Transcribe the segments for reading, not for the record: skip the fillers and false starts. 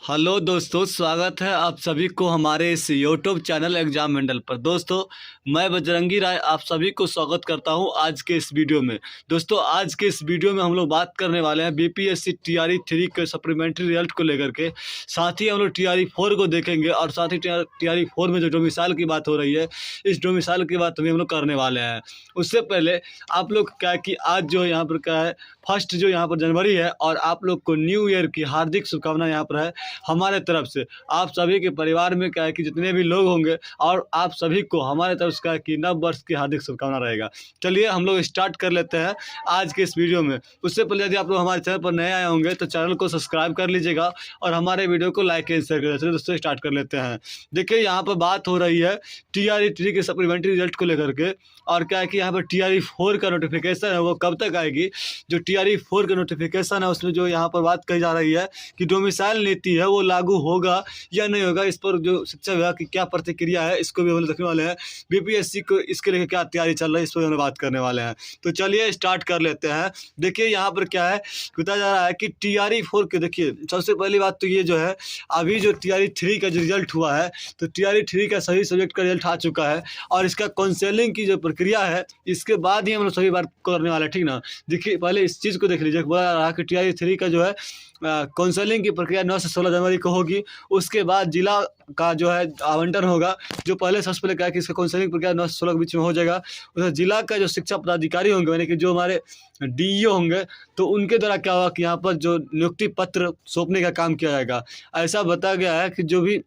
Hello दोस्तों, स्वागत है आप सभी को हमारे इस यूट्यूब चैनल एग्जाम मंडल पर। दोस्तों, मैं बजरंगी राय आप सभी को स्वागत करता हूं आज के इस वीडियो में। दोस्तों, आज के इस वीडियो में हम लोग बात करने वाले हैं बीपीएससी टीआरई 3 के सप्लीमेंट्री रिजल्ट को लेकर के। साथ ही हम लोग टीआरई 4 को देखेंगे और साथ ही टीआरई 4 में जो डोमिसाइल की बात हो रही है, इस डोमिसाइल की बात भी हम लोग करने वाले हैं। उससे पहले आप लोग क्या है कि आज जो यहाँ पर क्या है, फर्स्ट जो यहाँ पर जनवरी है और आप लोग को न्यू ईयर की हार्दिक शुभकामनाएं यहाँ पर है हमारे तरफ से। आप सभी के परिवार में क्या है कि जितने भी लोग होंगे और आप सभी को हमारे तरफ से क्या है कि नव वर्ष की हार्दिक शुभकामना रहेगा। चलिए हम लोग स्टार्ट कर लेते हैं आज के इस वीडियो में। उससे पहले यदि आप लोग हमारे चैनल पर नए आए होंगे तो चैनल को सब्सक्राइब कर लीजिएगा और हमारे वीडियो को लाइक एंड शेयर करिए। चलिए दोस्तों, स्टार्ट कर लेते हैं। देखिए, यहाँ पर बात हो रही है टीआरई 3 के सप्लीमेंट्री रिजल्ट को लेकर के, और क्या है कि यहाँ पर टीआरई 4 का नोटिफिकेशन है वो कब तक आएगी। जो टीआरई 4 का नोटिफिकेशन है उसमें जो यहाँ पर बात कही जा रही है कि डोमिसाइल नीति है वो लागू होगा या नहीं होगा, इस पर जो शिक्षा विभाग की क्या प्रतिक्रिया है इसको भी हम लोग देखने वाले हैं। बीपीएससी को इसके लिए क्या तैयारी चल रही है इस पर हम बात करने वाले हैं। तो चलिए स्टार्ट कर लेते हैं। देखिए, यहाँ पर क्या है बताया जा रहा है कि टीआरई 4 के, देखिए सबसे पहली बात तो ये जो है, अभी जो टीआरई 3 का जो रिजल्ट हुआ है तो टीआरई 3 का सभी सब्जेक्ट का रिजल्ट आ चुका है और इसका काउंसलिंग की जो प्रक्रिया है इसके बाद ही हम लोग सभी बात करने वाले हैं, ठीक ना। देखिए, पहले इस चीज़ को देख लीजिए। बोला रहा कि टीआरई 3 का जो है काउंसलिंग की प्रक्रिया 9 से 16 जनवरी को होगी। उसके बाद जिला का जो है आवंटन होगा। जो पहले सबसे पहले क्या है कि इसका काउंसलिंग प्रक्रिया 9 से 16 के बीच में हो जाएगा। उसमें जिला का जो शिक्षा पदाधिकारी होंगे, यानी कि जो हमारे डीईओ होंगे, तो उनके द्वारा क्या होगा कि यहाँ पर जो नियुक्ति पत्र सौंपने का काम किया जाएगा। ऐसा बताया गया है कि जो भी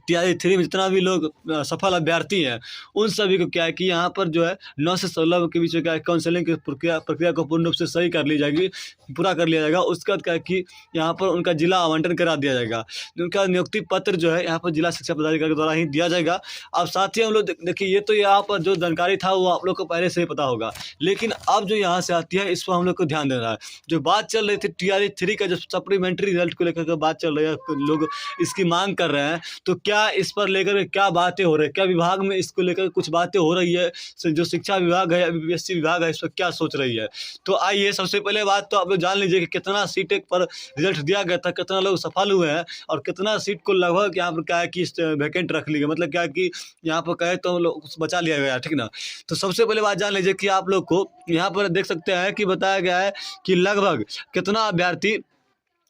टीआरई 3 में जितना भी लोग सफल अभ्यर्थी हैं उन सभी को क्या है कि यहाँ पर जो है 9 से 16 के बीच में क्या है काउंसलिंग की प्रक्रिया को पूर्ण रूप से सही कर ली जाएगी, पूरा कर लिया जाएगा। उसके बाद क्या है कि यहाँ पर उनका जिला आवंटन करा दिया जाएगा। उनका नियुक्ति पत्र जो है यहाँ पर जिला शिक्षा पदाधिकारी के द्वारा ही दिया जाएगा। अब साथ ही हम लोग देखिए, ये तो यहाँ पर जो जानकारी था वो आप लोग को पहले से ही पता होगा, लेकिन अब जो यहाँ से आती है इस पर हम लोग को ध्यान देना है। जो बात चल रही थी टीआरई 3 का जो सप्लीमेंट्री रिजल्ट को लेकर बात चल रही है, लोग इसकी मांग कर रहे हैं, तो क्या इस पर लेकर क्या बातें हो रही है, क्या विभाग में इसको लेकर कुछ बातें हो रही है, जो शिक्षा विभाग है या बीपीएससी विभाग है इस पर क्या सोच रही है। तो आइए, सबसे पहले बात तो आप लोग जान लीजिए कि कितना सीट पर रिजल्ट दिया गया था, कितना लोग सफल हुए हैं और कितना सीट को लगभग यहाँ पर क्या है कि वैकेंट रख ली गई, मतलब क्या है कि यहाँ पर कहे तो लोग बचा लिया गया, ठीक ना। तो सबसे पहले बात जान लीजिए कि आप लोग को यहाँ पर देख सकते हैं कि बताया गया है कि लगभग कितना अभ्यर्थी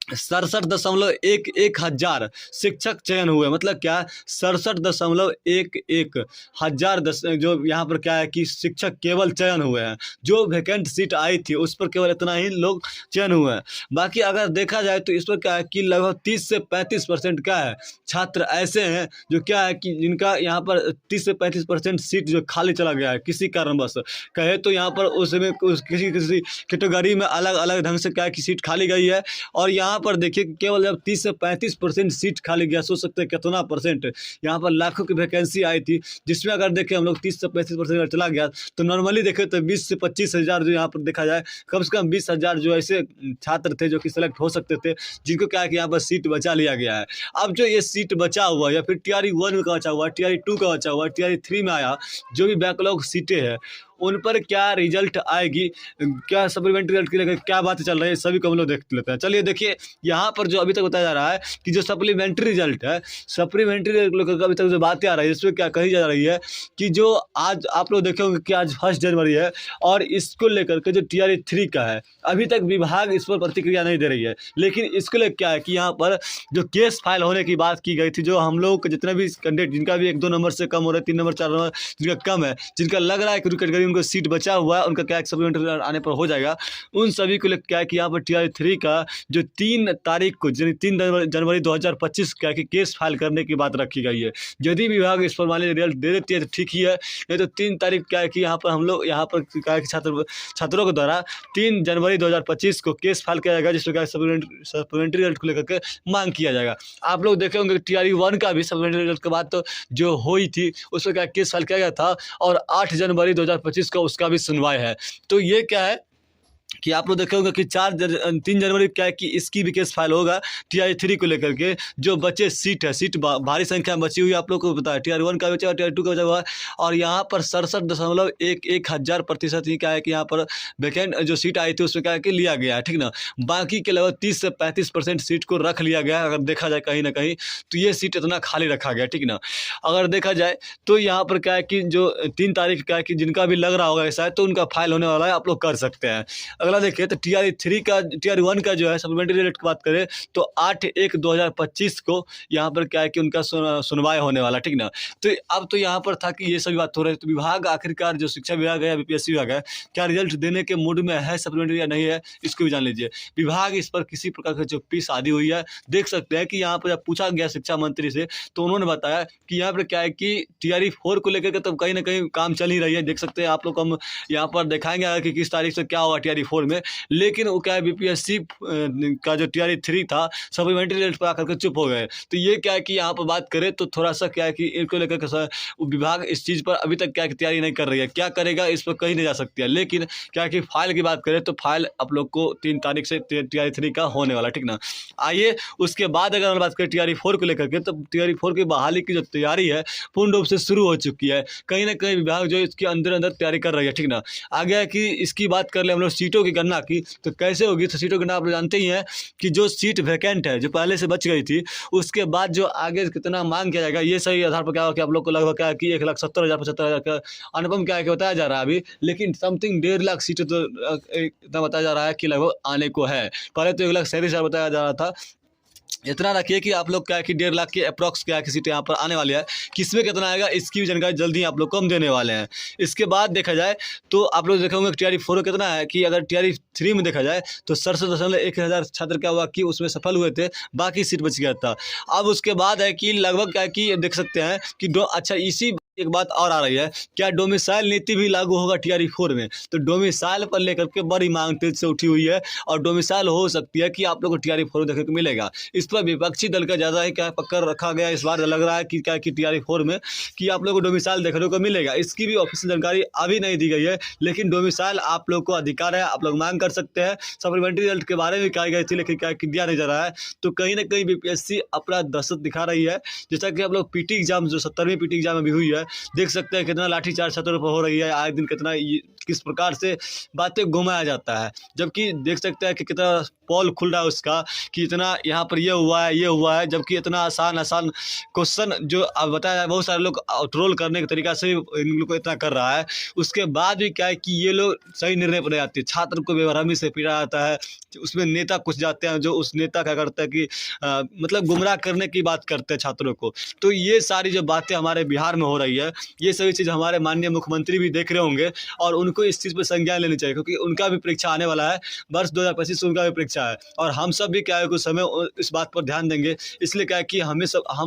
67.11 हजार शिक्षक चयन हुए। मतलब क्या, 67.11 हजार जो यहाँ पर क्या है कि शिक्षक केवल चयन हुए हैं। जो वैकेंट सीट आई थी उस पर केवल इतना ही लोग चयन हुए हैं। बाकी अगर देखा जाए तो इस पर क्या है कि लगभग 30 से 35% क्या है छात्र ऐसे हैं जो क्या है कि जिनका यहाँ पर 30 से 35% सीट जो खाली चला गया है किसी कारणवश। कहे तो यहाँ पर उसमें किसी कैटेगरी में अलग अलग ढंग से क्या है कि सीट खाली गई है। और यहाँ पर देखिए केवल जब 30 से 35% सीट खाली गया, सोच सकते हैं कितना परसेंट। यहाँ पर लाखों की वैकेंसी आई थी, जिसमें अगर देखें हम लोग 30 से 35% चला गया तो नॉर्मली देखें तो 20 से 25 हज़ार जो यहाँ पर देखा जाए, कम से कम 20 हज़ार जो ऐसे छात्र थे जो कि सिलेक्ट हो सकते थे, जिनको क्या है कि यहाँ पर सीट बचा लिया गया है। अब जो ये सीट बचा हुआ या फिर टीआरई 1 में का बचा हुआ, टीआरई 2 का बचा हुआ, टीआरई 3 में आया, जो भी बैकलॉग सीटें हैं उन पर क्या रिजल्ट आएगी, क्या सप्लीमेंट्री रिजल्ट के लेकर क्या बातें चल रही है, सभी को हम लोग देख लेते हैं। चलिए देखिए, यहाँ पर जो अभी तक बताया जा रहा है कि जो सप्लीमेंट्री रिजल्ट है, सप्लीमेंट्री रिजल्ट अभी तक जो बातें आ रही है इसमें क्या कही जा रही है कि जो आज आप लोग देखे होंगे कि आज 1 जनवरी है और इसको लेकर के जो टीआरई 3 का है अभी तक विभाग इस पर प्रतिक्रिया नहीं दे रही है। लेकिन इसको लेकर क्या है कि यहाँ पर जो केस फाइल होने की बात की गई थी, जो हम लोग के जितने भी कैंडिडेट जिनका भी 1-2 नंबर से कम हो रहा है, 3 नंबर 4 नंबर जिनका कम है, जिनका लग रहा है कि कैटेगरी उनको सीट बचा हुआ है, उनका क्या सप्लीमेंट्री आने पर हो जाएगा, उन सभी को क्या है कि यहाँ पर टीआरई 3 का जो 3 तारीख को यानी 3 जनवरी 2025 क्या कि केस फाइल करने की बात रखी गई है। यदि विभाग इस पर मान लीजिए रिजल्ट दे देती है तो ठीक ही है, नहीं तो 3 तारीख क्या है कि यहाँ पर हम लोग यहाँ पर क्या है कि छात्रों के द्वारा 3 जनवरी 2025 को केस फाइल किया जाएगा, जिसमें क्या सप्लीमेंट्री रिजल्ट को लेकर के मांग किया जाएगा। आप लोग देखे होंगे टीआरई 1 का भी सप्लीमेंट्री रिजल्ट के बाद तो जो हुई थी उसमें क्या केस फाइल किया गया था और 8 जनवरी 2025 का उसका भी सुनवाई है। तो ये क्या है कि आप लोग देखे होंगे कि 3 जनवरी क्या है कि इसकी भी केस फाइल होगा टीआई 3 को लेकर के। जो बचे सीट है, सीट भारी संख्या में बची हुई है, आप लोग को पता है टीआर 1 का बचा हुआ, टीआर 2 का बचा हुआ है। और यहाँ पर 67.11% ही क्या है कि यहाँ पर वैकेंट जो सीट आई थी उसमें क्या है कि लिया गया है, ठीक ना। बाकी के लगभग 30 से 35% सीट को रख लिया गया है। अगर देखा जाए कहीं ना कहीं तो ये सीट इतना खाली रखा गया, ठीक ना। अगर देखा जाए तो यहाँ पर क्या है कि जो 3 तारीख क्या है कि जिनका भी लग रहा होगा ऐसा है तो उनका फाइल होने वाला है, आप लोग कर सकते हैं। अगला देखिए तो टीआर 1 का जो है सप्लीमेंट्री रेट की बात करें तो 8/1/2025 को यहाँ पर क्या है कि उनका सुनवाई होने वाला, ठीक ना। तो अब तो यहाँ पर था कि ये सभी बात हो रही है, तो विभाग आखिरकार जो शिक्षा विभाग है, बीपीएससी विभाग है, क्या रिजल्ट देने के मूड में है सप्लीमेंट्री या नहीं है, इसको भी जान लीजिए। विभाग इस पर किसी प्रकार की चुप्पी साधी हुई है। देख सकते हैं कि यहाँ पर जब पूछा गया शिक्षा मंत्री से तो उन्होंने बताया कि यहाँ पर क्या है कि टीआर 4 को लेकर के तो कहीं ना कहीं काम चल ही रही है। देख सकते हैं आप लोग, हम यहाँ पर दिखाएंगे कि किस तारीख से क्या होगा टीआर 4 में। लेकिन वो क्या है बीपीएससी का जो टीआर 3 था सप्लीमेंट्री रेट पर आकर के चुप हो गए। तो ये क्या है कि यहाँ पर बात करें तो थोड़ा सा क्या है कि इनको लेकर के विभाग इस चीज़ पर अभी तक क्या है कि तैयारी नहीं कर रही है। क्या करेगा इस पर कहीं नहीं जा सकती है। लेकिन क्या है कि फाइल की बात करें तो फाइल आप लोग को 3 तारीख से टीआर 3 का होने वाला, ठीक ना। आइए उसके बाद अगर हम बात करें टीआर 4 को लेकर के, तो टीआर 4 की बहाली की जो तैयारी है पूर्ण रूप से शुरू हो चुकी है। कहीं ना कहीं विभाग जो इसके अंदर अंदर तैयारी कर रही है, ठीक ना। आगे है कि इसकी बात कर ले हम लोग सीटों की गणना की तो कैसे होगी। तो सीटों की गणना आप लोग जानते ही हैं कि जो सीट वैकेंट है जो पहले से बच गई थी उसके बाद जो आगे कितना मांग किया जाएगा, ये सही आधार पर क्या होगा कि आप लोग को लगभग क्या है कि 1,70,000 75,000 का अनुपम क्या है कि बताया जा रहा है अभी। लेकिन समथिंग 1.5 लाख सीटें तो इतना बताया जा रहा है कि लगभग आने को है। पहले तो 1,37,000 बताया जा रहा था। इतना रखिए कि आप लोग क्या है कि 1.5 लाख के अप्रॉक्स क्या है कि सीटें यहाँ पर आने वाली है। किसमें कितना आएगा इसकी भी जानकारी जल्दी आप लोग को हम देने वाले हैं। इसके बाद देखा जाए तो आप लोग देखे होंगे टीआर 4 कितना है कि अगर टीआर 3 में देखा जाए तो 67.1 छात्र क्या हुआ कि उसमें सफल हुए थे, बाकी सीट बच गया था। अब उसके बाद है कि लगभग क्या है कि देख सकते हैं कि अच्छा इसी एक बात और आ रही है, क्या डोमिसाइल नीति भी लागू होगा टीआर 4 में। तो डोमिसाइल पर लेकर के बड़ी मांग तेज से उठी हुई है और डोमिसाइल हो सकती है कि आप लोग को टीआर 4 देखने को मिलेगा। इस पर विपक्षी दल का ज़्यादा ही क्या पकड़ रखा गया इस बार लग रहा है कि क्या कि टीआर 4 में कि आप लोग को डोमिसाइल देखने को मिलेगा। इसकी भी ऑफिशियल जानकारी अभी नहीं दी गई है, लेकिन डोमिसाइल आप लोग को अधिकार है, आप लोग मांग कर सकते हैं। सप्लीमेंट्री रिजल्ट के बारे में कही गई थी लेकिन क्या दिया नहीं जा रहा है। तो कहीं ना कहीं बीपीएससी अपना दहशत दिखा रही है। जैसा कि आप लोग पीटी एग्जाम जो 70वीं पीटी एग्जाम अभी हुई है, देख सकते हैं कितना लाठीचार्ज छात्रों पर हो रही है। आए दिन कितना किस प्रकार से बातें घुमाया जाता है, जबकि देख सकते हैं कि कितना पोल खुल रहा है उसका कि इतना यहाँ पर ये हुआ है, जबकि इतना आसान क्वेश्चन जो अब बताया बहुत सारे लोग ट्रोल करने के तरीका से इन लोग को इतना कर रहा है। उसके बाद भी क्या है कि ये लोग सही निर्णय पर नहीं आते, छात्र को बेरहमी से पीटा जाता है। उसमें नेता कुछ जाते हैं जो उस नेता क्या करते हैं कि मतलब गुमराह करने की बात करते हैं छात्रों को। तो ये सारी जो बातें हमारे बिहार में हो रही है, ये सभी चीज़ हमारे माननीय मुख्यमंत्री भी देख रहे होंगे और उनको इस चीज़ पर संज्ञान लेनी चाहिए, क्योंकि उनका भी परीक्षा आने वाला है। वर्ष 2025 उनका भी परीक्षा है और हम सब भी क्या है कुछ समय इस बात पर ध्यान देंगे। इसलिए क्या है कि हम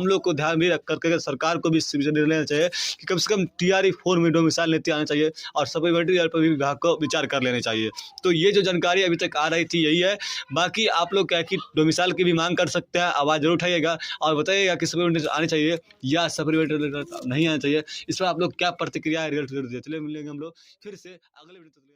लोग को ध्यान भी रख करके सरकार को भी इस निर्णय लेना चाहिए कि कम से कम टीआर 4 में डोमिसाइल नीति आना चाहिए और सप्लीमेंट्री पर भी विभाग को विचार कर लेना चाहिए। तो ये जो जानकारी अभी तक आ रही थी यही है। बाकी आप लोग क्या है कि डोमिसाइल की भी मांग कर सकते हैं, आवाज़ जरूर उठाइएगा और बताइएगा कि सप्लीमेंट्री आनी चाहिए या सप्लीमेंट्री नहीं आना चाहिए। इस पर आप लोग क्या प्रतिक्रिया है रिजल्ट जरूर दीजिए। चलिए मिलेंगे हम लोग फिर से अगले वीडियो।